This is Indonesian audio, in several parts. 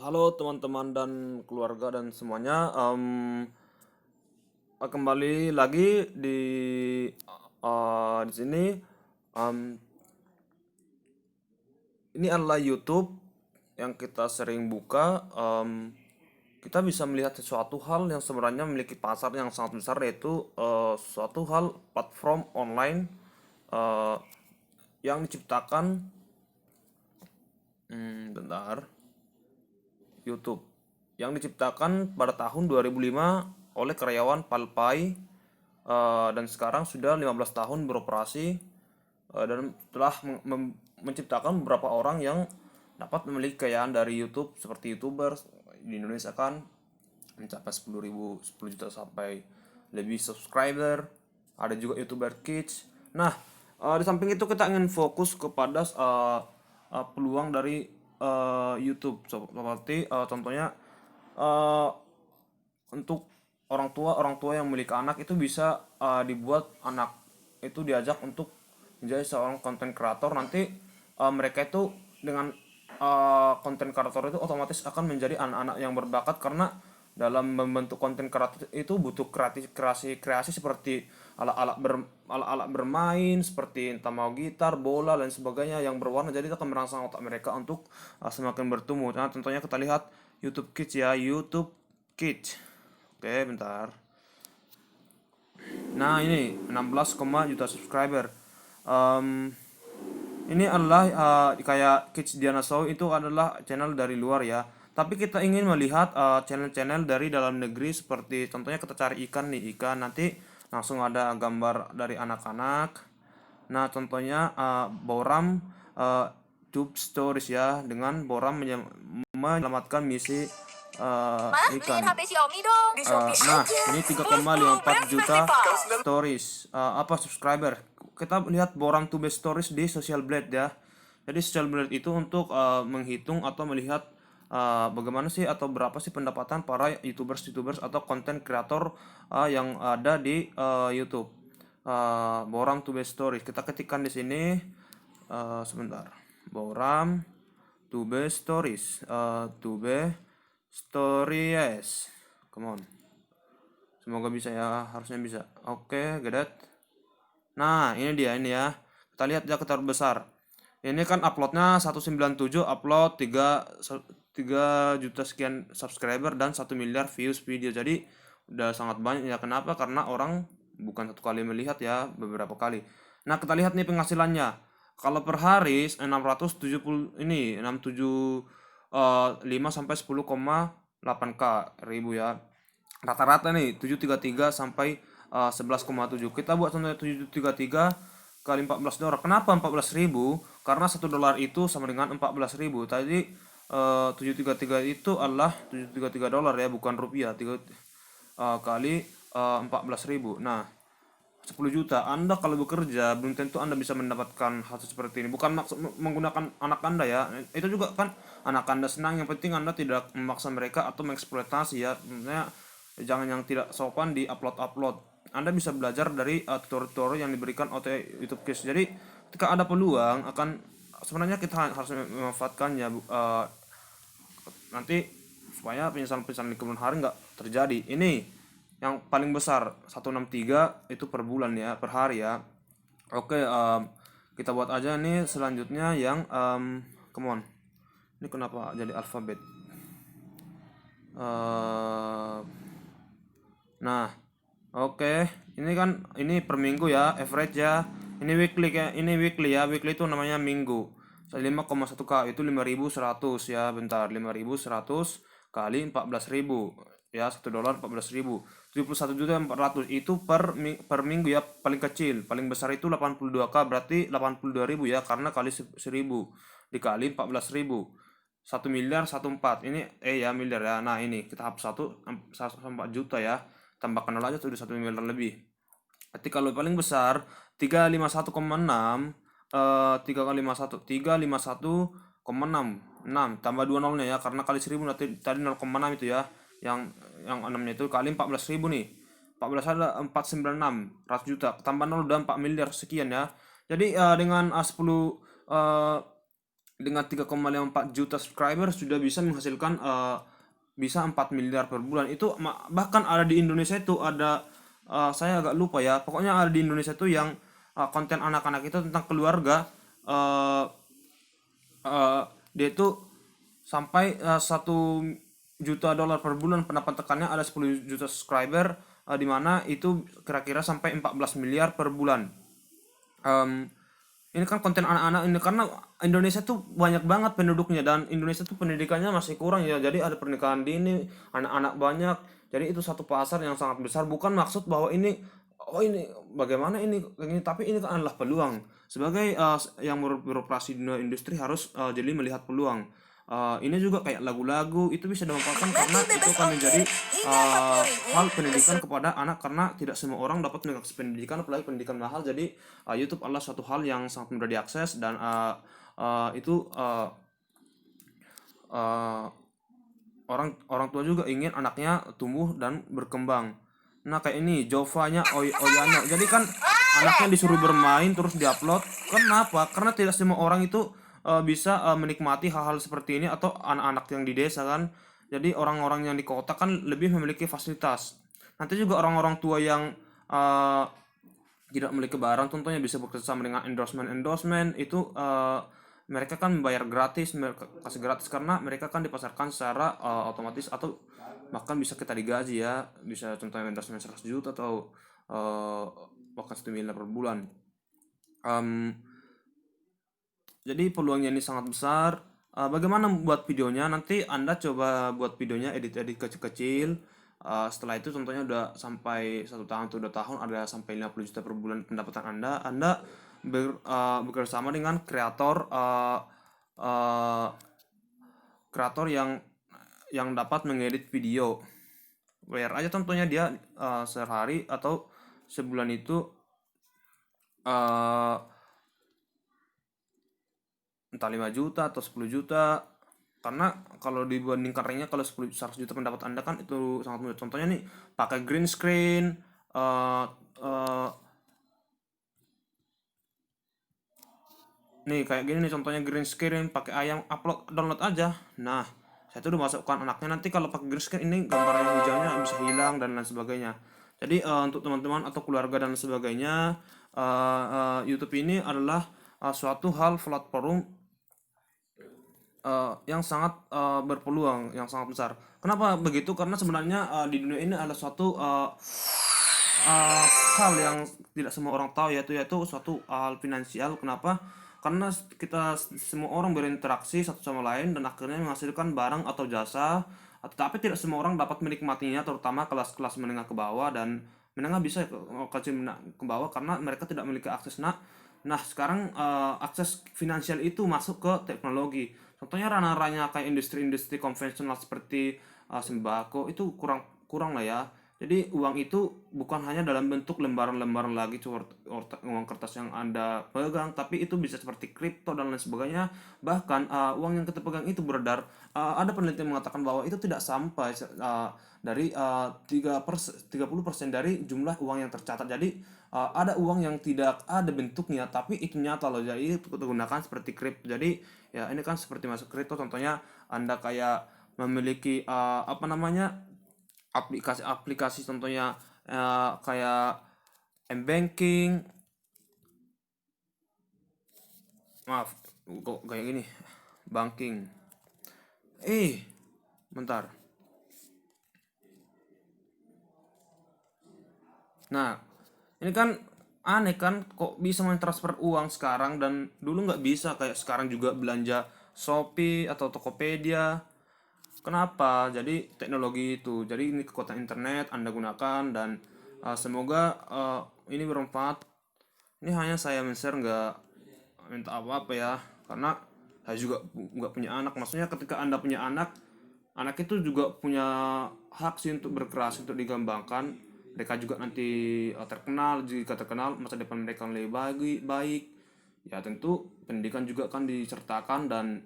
Halo teman-teman dan keluarga dan semuanya. Kembali lagi di sini. Em, ini adalah YouTube yang kita sering buka. Kita bisa melihat sesuatu hal yang sebenarnya memiliki pasar yang sangat besar, yaitu suatu hal platform online eh, yang diciptakan. Bentar. YouTube yang diciptakan pada tahun 2005 oleh karyawan Palpai, dan sekarang sudah 15 tahun beroperasi, dan telah menciptakan beberapa orang yang dapat memiliki kekayaan dari YouTube seperti YouTuber di Indonesia kan mencapai 10 juta sampai lebih subscriber. Ada juga YouTuber Kids. Nah, di samping itu kita ingin fokus kepada peluang dari YouTube seperti contohnya, eh, untuk orang tua yang memiliki anak itu bisa dibuat anak itu diajak untuk menjadi seorang konten kreator. Nanti mereka itu dengan konten kreator itu otomatis akan menjadi anak-anak yang berbakat, karena dalam membentuk konten kreator itu butuh kreasi seperti alat-alat bermain, seperti entah mau gitar, bola dan sebagainya yang berwarna, jadi itu akan merangsang otak mereka untuk semakin bertumbuh. Nah, contohnya kita lihat YouTube Kids ya, YouTube Kids. Oke, bentar. Nah, ini 16, juta subscriber. Em, ini adalah kayak Kids Diana Show, itu adalah channel dari luar ya. Tapi kita ingin melihat channel-channel dari dalam negeri, seperti contohnya kita cari ikan nih, ikan nanti langsung ada gambar dari anak-anak. Nah, contohnya Boram uh, Tube Stories ya, dengan Boram menyelamatkan misi ikan. HP Xiaomi dong. Di Shopee Nah, aja. ini 3,54 juta stories, apa subscriber. Kita lihat Boram to best stories di Social Blade ya. Jadi Social Blade itu untuk menghitung atau melihat bagaimana sih atau berapa sih pendapatan para YouTubers atau konten kreator yang ada di YouTube. Boram to best stories. Kita ketikkan di sini, sebentar. Boram to best stories, to best stories. Come on. Semoga bisa ya, harusnya bisa. Oke, gedet. Nah, ini dia ini ya. Kita lihat ya ketar besar. Ini kan uploadnya 197, upload 3 juta sekian subscriber dan 1 miliar views video. Jadi udah sangat banyak ya. Kenapa? Karena orang bukan satu kali melihat ya, beberapa kali. Nah, kita lihat nih penghasilannya. Kalau per hari 670 ini 675 sampai 10,8k ribu ya. Rata-rata nih 733 sampai 11,7. Kita buat contohnya 733 kali $14. Kenapa 14.000? Karena $1 itu sama dengan 14.000. Tadi 733 itu adalah $733 ya, bukan rupiah. Kali 14.000. Nah, 10 juta. Anda kalau bekerja belum tentu Anda bisa mendapatkan hal seperti ini. Bukan maksud menggunakan anak Anda ya. Itu juga kan anak Anda senang, yang penting Anda tidak memaksa mereka atau mengeksploitasi ya. Sebenarnya jangan yang tidak sopan di upload. Anda bisa belajar dari tutorial yang diberikan oleh YouTube Kids. Jadi ketika ada peluang, akan sebenarnya kita harus memanfaatkannya, nanti supaya penyesalan-penyesalan di kemudian hari nggak terjadi. Ini yang paling besar 163 itu per bulan ya, per hari ya. Oke, kita buat aja nih selanjutnya yang come on. Ini kenapa jadi alfabet? Nah, oke. Ini kan ini per minggu ya, average ya. Ini weekly ya, ini weekly ya. Weekly itu namanya minggu. 5,1k itu 5.100 ya. Bentar, 5.100 kali 14.000 ya, $1 14.000. 71.400 itu per minggu ya, paling kecil. Paling besar itu 82k, berarti 82.000 ya, karena kali 1.000 dikali 14.000. 1 miliar 14 ini ya, miliar ya. Nah, ini kita hapus 1 juta ya, tambahkan nol aja tuh udah 1 miliar lebih. Berarti kalau paling besar 351,6, 351,6 tambah 2 nolnya ya, karena kali 1.000 nanti tadi 0,6 itu ya, yang 6 nya itu kali 14.000 nih. 14 ada 496 ratus juta, tambah 0 udah 4 miliar sekian ya. Jadi dengan 10 dengan 3,54 juta subscriber sudah bisa menghasilkan bisa 4 miliar per bulan. Itu bahkan ada di Indonesia itu ada, saya agak lupa ya, pokoknya ada di Indonesia itu yang konten anak-anak itu tentang keluarga, eh, eh, dia itu sampai 1 juta dolar per bulan pendapatannya, ada 10 juta subscriber, di mana itu kira-kira sampai 14 miliar per bulan. Em, ini kan konten anak-anak ini karena Indonesia tuh banyak banget penduduknya, dan Indonesia tuh pendidikannya masih kurang ya, jadi ada pernikahan dini, anak-anak banyak, jadi itu satu pasar yang sangat besar. Bukan maksud bahwa ini, oh ini bagaimana ini, tapi ini kan adalah peluang. Sebagai yang beroperasi di dunia industri harus jadi melihat peluang. Ini juga kayak lagu-lagu itu bisa dimanfaatkan karena itu akan menjadi hal pendidikan kepada anak, karena tidak semua orang dapat mengakses pendidikan, apalagi pendidikan mahal. Jadi YouTube adalah suatu hal yang sangat mudah diakses, dan itu uh, orang orang tua juga ingin anaknya tumbuh dan berkembang. Nah kayak ini Jovanya Oyano, jadi kan anaknya disuruh bermain terus diupload. Kenapa? Karena tidak semua orang itu bisa menikmati hal-hal seperti ini, atau anak-anak yang di desa kan. Jadi orang-orang yang di kota kan lebih memiliki fasilitas. Nanti juga orang-orang tua yang uh, tidak memiliki barang contohnya bisa bekerjasama dengan endorsement itu, mereka kan membayar gratis, mereka kasih gratis karena mereka kan dipasarkan secara otomatis, atau bahkan bisa kita digaji ya, bisa contohnya endorsement 100 juta atau uh, bahkan 1 miliar per bulan. Em, jadi peluangnya ini sangat besar. Bagaimana buat videonya? Nanti Anda coba buat videonya, edit-edit kecil-kecil. Setelah itu contohnya udah sampai 1 tahun atau 2 tahun, ada sampai 50 juta per bulan pendapatan Anda. Anda bekerjasama dengan uh, kreator yang dapat mengedit video. Bayar aja contohnya dia sehari atau sebulan itu uh, entah 5 juta atau 10 juta. Karena kalau dibandingkan ranknya, kalau 100 juta pendapat Anda kan itu sangat mudah. Contohnya nih, pakai green screen, eh, eh, nih kayak gini nih contohnya, green screen pakai ayam, upload download aja. Nah, saya tuh udah masukkan anaknya, nanti kalau pakai green screen ini gambar yang hijaunya bisa hilang dan lain sebagainya. Jadi untuk teman-teman atau keluarga dan sebagainya, YouTube ini adalah suatu hal platform yang sangat berpeluang, yang sangat besar. Kenapa begitu? Karena sebenarnya di dunia ini ada suatu uh, hal yang tidak semua orang tahu, yaitu suatu hal finansial. Kenapa? Karena kita semua orang berinteraksi satu sama lain dan akhirnya menghasilkan barang atau jasa, tetapi tidak semua orang dapat menikmatinya, terutama kelas-kelas menengah ke bawah dan menengah bisa kecil ke bawah, karena mereka tidak memiliki akses. Nah sekarang akses finansial itu masuk ke teknologi. Contohnya ranah-ranahnya kayak industri-industri konvensional seperti sembako itu kurang kurang lah ya. Jadi uang itu bukan hanya dalam bentuk lembaran-lembaran lagi, uang kertas yang Anda pegang, tapi itu bisa seperti kripto dan lain sebagainya. Bahkan uang yang kita pegang itu beredar. Ada penelitian mengatakan bahwa itu tidak sampai dari 30% dari jumlah uang yang tercatat. Jadi ada uang yang tidak ada bentuknya, tapi itu nyata loh. Jadi itu digunakan seperti kripto. Jadi ya ini kan seperti masuk kripto. Contohnya Anda kayak memiliki apa namanya, aplikasi-aplikasi, contohnya kayak m-banking, maaf kok kayak gini, banking, bentar. Nah ini kan aneh kan, kok bisa mentransfer uang sekarang dan dulu nggak bisa, kayak sekarang juga belanja Shopee atau Tokopedia. Kenapa? Jadi teknologi itu. Jadi ini kekuatan internet Anda gunakan, dan semoga ini bermanfaat. Ini hanya saya men-share, nggak minta apa-apa ya. Karena saya juga nggak punya anak. Maksudnya ketika Anda punya anak, anak itu juga punya hak sih untuk berkreasi, untuk digembangkan. Mereka juga nanti terkenal. Jika terkenal, masa depan mereka lebih baik. Ya tentu pendidikan juga akan disertakan, dan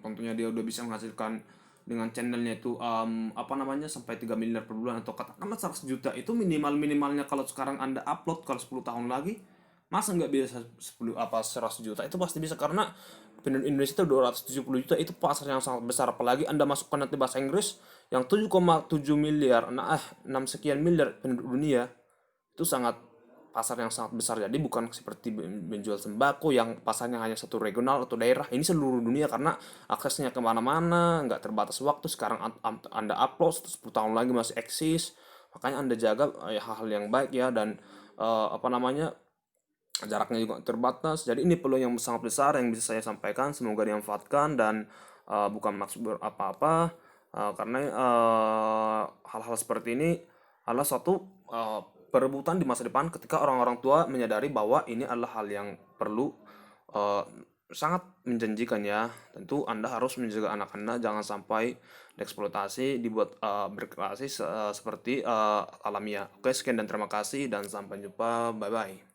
tentunya dia udah bisa menghasilkan dengan channelnya itu apa namanya sampai 3 miliar per bulan, atau katakanlah 100 juta. Itu minimalnya kalau sekarang Anda upload, kalau 10 tahun lagi masa nggak bisa 10 apa 100 juta, itu pasti bisa. Karena penduduk Indonesia itu 270 juta, itu pasar yang sangat besar. Apalagi Anda masukkan nanti bahasa Inggris yang 7,7 miliar, 6 sekian miliar penduduk dunia, itu sangat pasar yang sangat besar. Jadi bukan seperti menjual sembako yang pasarnya hanya satu regional atau daerah. Ini seluruh dunia karena aksesnya kemana-mana, nggak terbatas waktu. Sekarang Anda upload 10 tahun lagi masih eksis. Makanya Anda jaga hal-hal yang baik ya, dan apa namanya, jaraknya juga terbatas. Jadi ini peluang yang sangat besar yang bisa saya sampaikan. Semoga dimanfaatkan, dan bukan maksud apa-apa, karena hal-hal seperti ini adalah suatu perebutan di masa depan ketika orang-orang tua menyadari bahwa ini adalah hal yang perlu, eh, sangat menjanjikan ya. Tentu Anda harus menjaga anak Anda jangan sampai dieksploitasi, dibuat berkreasi seperti alamiah. Oke, sekian dan terima kasih, dan sampai jumpa. Bye bye.